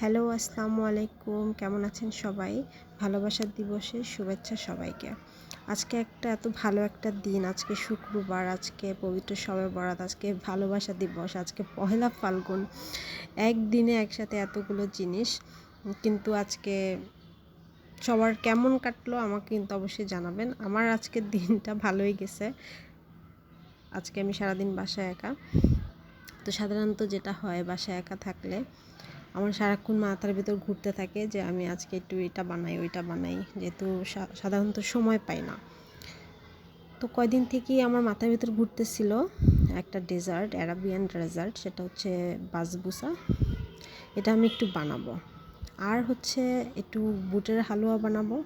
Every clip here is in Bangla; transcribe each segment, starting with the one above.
হ্যালো, আসসালামু আলাইকুম। কেমন আছেন সবাই? ভালোবাসার দিবসের শুভেচ্ছা সবাইকে। আজকে এত ভালো একটা দিন। আজকে শুক্রবার, আজকে পবিত্র শবে বরাত, আজকে ভালোবাসা দিবস, আজকে পহেলা ফাল্গুন। একদিনে একসাথে এতগুলো জিনিস। কিন্তু আজকে সবার কেমন কাটলো আমাকে কিন্তু অবশ্যই জানাবেন। আমার আজকের দিনটা ভালোই গেছে। আজকে আমি সারাদিন বাসায় একা। তো সাধারণত যেটা হয় বাসায় একা থাকলে আমার সারাক্ষণ মাথার ভিতর ঘুরতে থাকে যে আমি আজকে একটু এটা বানাই ওইটা বানাই, যেহেতু সাধারণত সময় পাই না। তো কয়দিন থেকেই আমার মাথার ভিতর ঘুরতেছিল একটা ডেজার্ট, অ্যারাবিয়ান ডেজার্ট, সেটা হচ্ছে বাসবুসা। এটা আমি একটু বানাবো, আর হচ্ছে একটু বুটের হালুয়া বানাবো,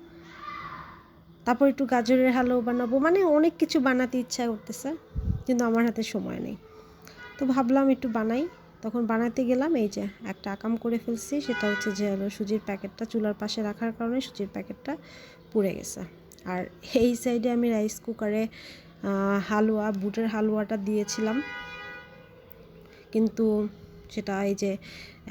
তারপর একটু গাজরের হালুয়া বানাবো। মানে অনেক কিছু বানাতে ইচ্ছা করতেছে, কিন্তু আমার হাতে সময় নেই। তো ভাবলাম একটু বানাই। তখন বানাতে গেলাম, এই যে একটা আকাম করে ফেলছি। সেটা হচ্ছে যে সুজির প্যাকেটটা চুলার পাশে রাখার কারণে সুজির প্যাকেটটা পুড়ে গেছে। আর এই সাইডে আমি রাইস কুকারে হালুয়া, বুটের হালুয়াটা দিয়েছিলাম, কিন্তু সেটা এই যে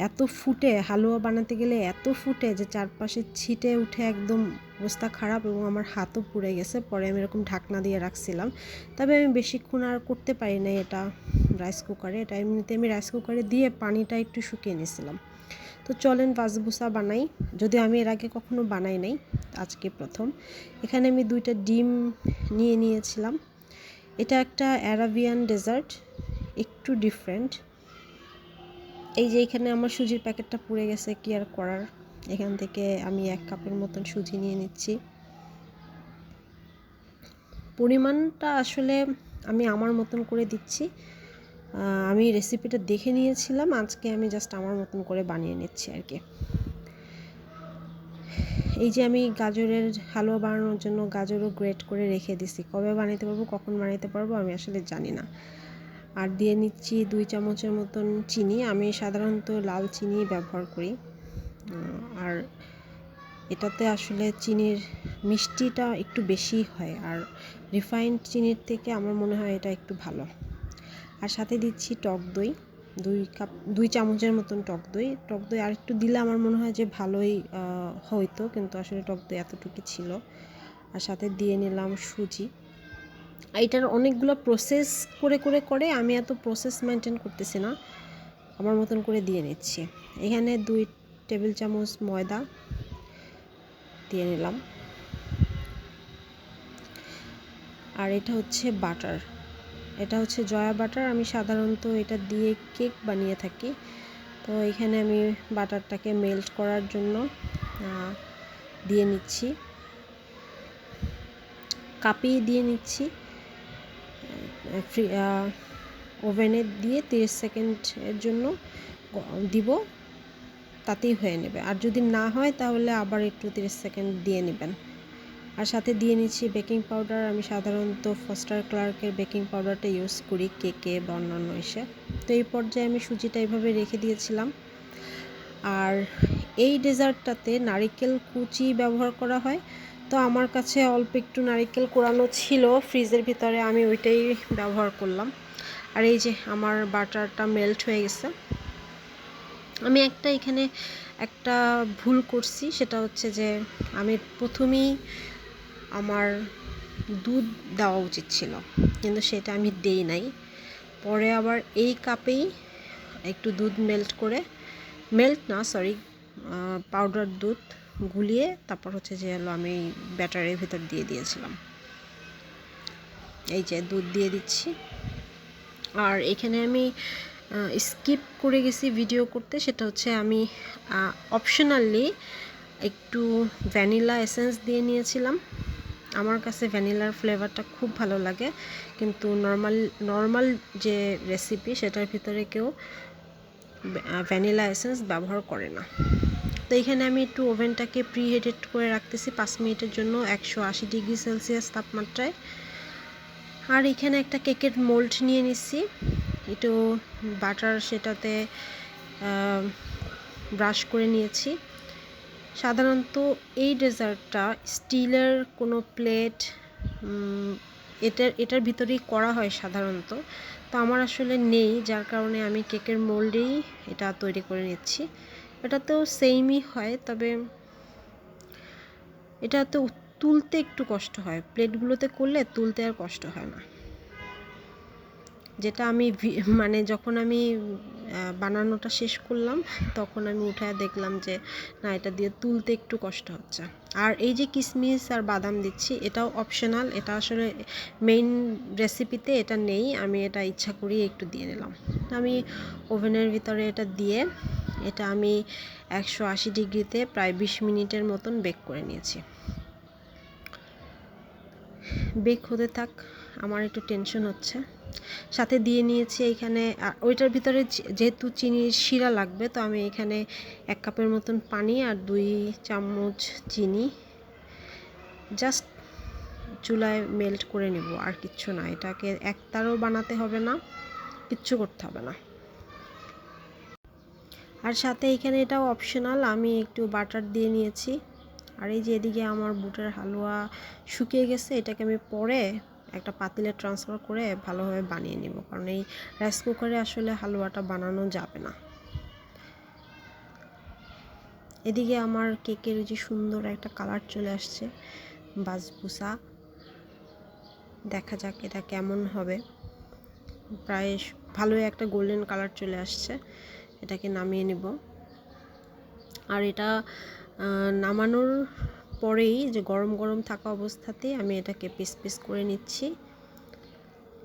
এত ফুটে, হালুয়া বানাতে গেলে এত ফুটে যে চারপাশে ছিটে উঠে একদম অবস্থা খারাপ, এবং আমার হাতও পুড়ে গেছে। পরে আমি এরকম ঢাকনা দিয়ে রাখছিলাম। তবে আমি বেশিক্ষণ আর করতে পারি না এটা রাইস কুকারে। এটা এমনিতে আমি রাইস কুকারে দিয়ে পানিটা একটু শুকিয়ে নিয়েছিলাম। তো চলেন বাসবুসা বানাই, যদিও আমি এর আগে কখনো বানাই নাই, আজকে প্রথম। এখানে আমি 2টা ডিম নিয়েছিলাম। এটা একটা অ্যারাবিয়ান ডেজার্ট, একটু ডিফারেন্ট। এই যে এখানে আমার সুজির প্যাকেটটা পুড়ে গেছে, কি আর করার। এখান থেকে আমি 1 কাপের মতন সুজি নিয়ে নিচ্ছি। পরিমাণটা আসলে আমি আমার মতন করে দিচ্ছি। আমি রেসিপিটা দেখে নিয়েছিলাম, আজকে আমি জাস্ট আমার মতন করে বানিয়ে নিচ্ছি আর কি। এই যে আমি গাজরের হালুয়া বানানোর জন্য গাজরও গ্রেট করে রেখে দিছি। কবে বানাইতে পারবো, কখন বানাইতে পারবো আমি আসলে জানি না। আর দিয়ে নিচ্ছি 2 চামচের মতন চিনি। আমি সাধারণত লাল চিনি ব্যবহার করি, আর এটাতে আসলে চিনির মিষ্টিটা একটু বেশি হয়, আর রিফাইন্ড চিনির থেকে আমার মনে হয় এটা একটু ভালো। আর সাথে দিচ্ছি টক দই, 2 চামচের মতন টক দই আর একটু দিলে আমার মনে হয় যে ভালোই হইতো, কিন্তু আসলে টক দই এতটুকু ছিল। আর সাথে দিয়ে নিলাম সুজি। এটার অনেকগুলো প্রসেস করে আমি এত প্রসেস মেনটেন করতেছি না, আমার মতন করে দিয়ে নিচ্ছি। এখানে 2 টেবিল চামচ ময়দা দিয়ে নিলাম। আর এটা হচ্ছে বাটার, এটা হচ্ছে জয়া বাটার। আমি সাধারণত এটা দিয়ে কেক বানিয়ে থাকি। তো এখানে আমি বাটারটাকে মেল্ট করার জন্য দিয়ে নিচ্ছি, কাপে দিয়ে নিচ্ছি। ওভেনে দিয়ে 30 সেকেন্ডের জন্য দিব, তাতেই হয়ে নেবে। আর যদি না হয় তাহলে আবার একটু 30 সেকেন্ড দিয়ে নেবেন। আর সাথে দিয়ে নিচ্ছি বেকিং পাউডার। আমি সাধারণত ফস্টার ক্লার্কের বেকিং পাউডারটা ইউজ করি কেকে বা অন্যান্য এসে। তো এই পর্যায়ে আমি সুজিটা এইভাবে রেখে দিয়েছিলাম। আর এই ডেজার্টটাতে নারিকেল কুচি ব্যবহার করা হয়। তো আমার কাছে অল্প একটু নারিকেল কোরানো ছিল ফ্রিজের ভিতরে, আমি ওইটাই ব্যবহার করলাম। আর এই যে আমার বাটারটা মেল্ট হয়ে গেছে। আমি এখানে একটা ভুল করছি, সেটা হচ্ছে যে আমি প্রথমেই আমার দুধ দেওয়া উচিত ছিল, কিন্তু সেটা আমি দেই নাই। পরে আবার এই কাপেই একটু দুধ পাউডার দুধ গুলিয়ে তারপর হচ্ছে যে আমি ব্যাটারের ভিতর দিয়ে দিয়েছিলাম। এই যে দুধ দিয়ে দিচ্ছি। আর এখানে আমি স্কিপ করে গেছি ভিডিও করতে, সেটা হচ্ছে আমি অপশনালি একটু ভ্যানিলা এসেন্স দিয়ে নিয়েছিলাম। আমার কাছে ভ্যানিলার ফ্লেভারটা খুব ভালো লাগে, কিন্তু নর্মাল যে রেসিপি সেটার ভিতরে কেউ ভ্যানিলা এসেন্স ব্যবহার করে না। তো এখানে আমি একটু ওভেনটাকে প্রিহিটেড করে রাখতেছি 5 মিনিটের জন্য 180 ডিগ্রি সেলসিয়াস তাপমাত্রায়। আর এখানে একটা কেকের মোল্ড নিয়ে নিচ্ছি, একটু বাটার সেটাতে ব্রাশ করে নিয়েছি। সাধারণত এই ডেজার্টটা স্টিলের কোনো প্লেট এটার ভিতরেই করা হয় সাধারণত। তো আমার আসলে নেই, যার কারণে আমি কেকের মোল্ডেই এটা তৈরি করে নিচ্ছি। এটাতেও সেমই হয়, তবে এটা তো তুলতে একটু কষ্ট হয়, প্লেটগুলোতে করলে তুলতে আর কষ্ট হয় না। যেটা আমি মানে যখন আমি বানানোটা শেষ করলাম তখন আমি উঠায় দেখলাম যে না, এটা দিয়ে তুলতে একটু কষ্ট হচ্ছে। আর এই যে কিশমিশ আর বাদাম দিচ্ছি, এটাও অপশনাল, এটা আসলে মেইন রেসিপিতে এটা নেই, আমি এটা ইচ্ছা করি একটু দিয়ে নিলাম। আমি ওভেনের ভিতরে এটা দিয়ে এটা আমি 180 ডিগ্রিতে প্রায় 20 মিনিটের মতন বেক করে নিয়েছি। বেক হতে থাক, আমার একটু টেনশন হচ্ছে। সাথে দিয়ে নিয়েছি এখানে, ওইটার ভিতরে যেহেতু চিনির শিরা লাগবে, তো আমি এখানে 1 কাপের মতন পানি আর 2 চামচ চিনি জাস্ট চুলায় মেল্ট করে নেব, আর কিচ্ছু না। এটাকে একতারও বানাতে হবে না, কিচ্ছু করতে হবে না। আর সাথে এখানে এটাও অপশনাল, আমি একটু বাটার দিয়ে নিয়েছি। আর এই যে এদিকে আমার বুটের হালুয়া শুকিয়ে গেছে, এটাকে আমি পরে একটা পাতিলে ট্রান্সফার করে ভালোভাবে বানিয়ে নিব, কারণ এই রাইস কুকারে আসলে হালুয়াটা বানানো যাবে না। এদিকে আমার কেকের যে সুন্দর একটা কালার চলে আসছে, বাসবুসা, দেখা যাক এটা কেমন হবে। প্রায় ভালোই একটা গোল্ডেন কালার চলে আসছে, এটাকে নামিয়ে নিব। আর এটা নামানোর পরেই যে গরম গরম থাকা অবস্থাতেই আমি এটাকে পিস পিস করে নিচ্ছি।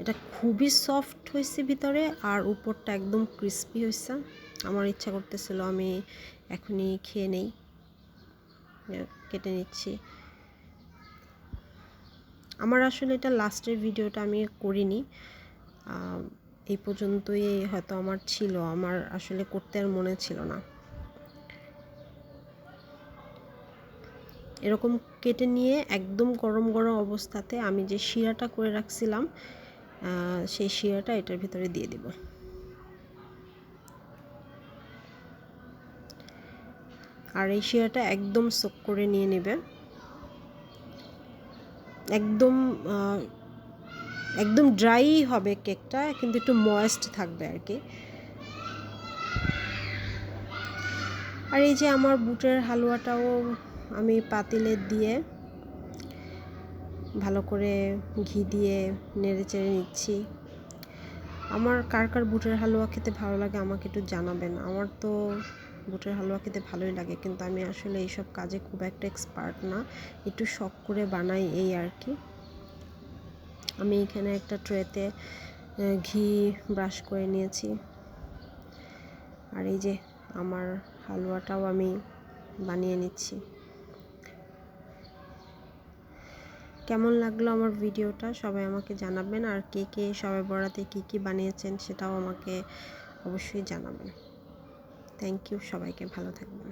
এটা খুবই সফট হয়েছে ভিতরে, আর উপরটা একদম ক্রিস্পি হয়েছে। আমার ইচ্ছা করতেছিল আমি এখনই খেয়ে নেই, কেটে নিচ্ছি। আমার আসলে এটা লাস্টের ভিডিওটা আমি করিনি, এই পর্যন্তই হয়তো আমার ছিল, আমার আসলে করতে আর মনে ছিল না। এরকম কেটে নিয়ে একদম গরম গরম অবস্থাতে আমি যে শিরাটা করে রাখছিলাম, সেই শিরাটা এটার ভিতরে দিয়ে দিব। আর এই শিরাটা একদম সোক করে নিয়ে নেবে, একদম একদম ড্রাই হবে কেকটা, কিন্তু একটু ময়েস্ট থাকবে আর কি। আর এই যে আমার বুটের হালুয়াটাও আমি পাতিলে দিয়ে ভালো করে ঘি দিয়ে নেড়ে চেড়ে নিচ্ছি। আমার কার কার বুটের হালুয়া খেতে ভালো লাগে আমাকে একটু জানাবেন। আমার তো বুটের হালুয়া খেতে ভালোই লাগে, কিন্তু আমি আসলে এইসব কাজে খুব একটা এক্সপার্ট না, একটু শখ করে বানাই এই আর কি। আমি এখানে একটা ট্রেতে ঘি ব্রাশ করে নিয়েছি। আর এই যে আমার হালুয়াটাও আমি বানিয়ে নিচ্ছি। কেমন লাগলো আমার ভিডিওটা সবাই আমাকে জানাবেন, আর কে কে শবে বরাতে কী কী বানিয়েছেন সেটাও আমাকে অবশ্যই জানাবেন। থ্যাংক ইউ, সবাইকে ভালো থাকবেন।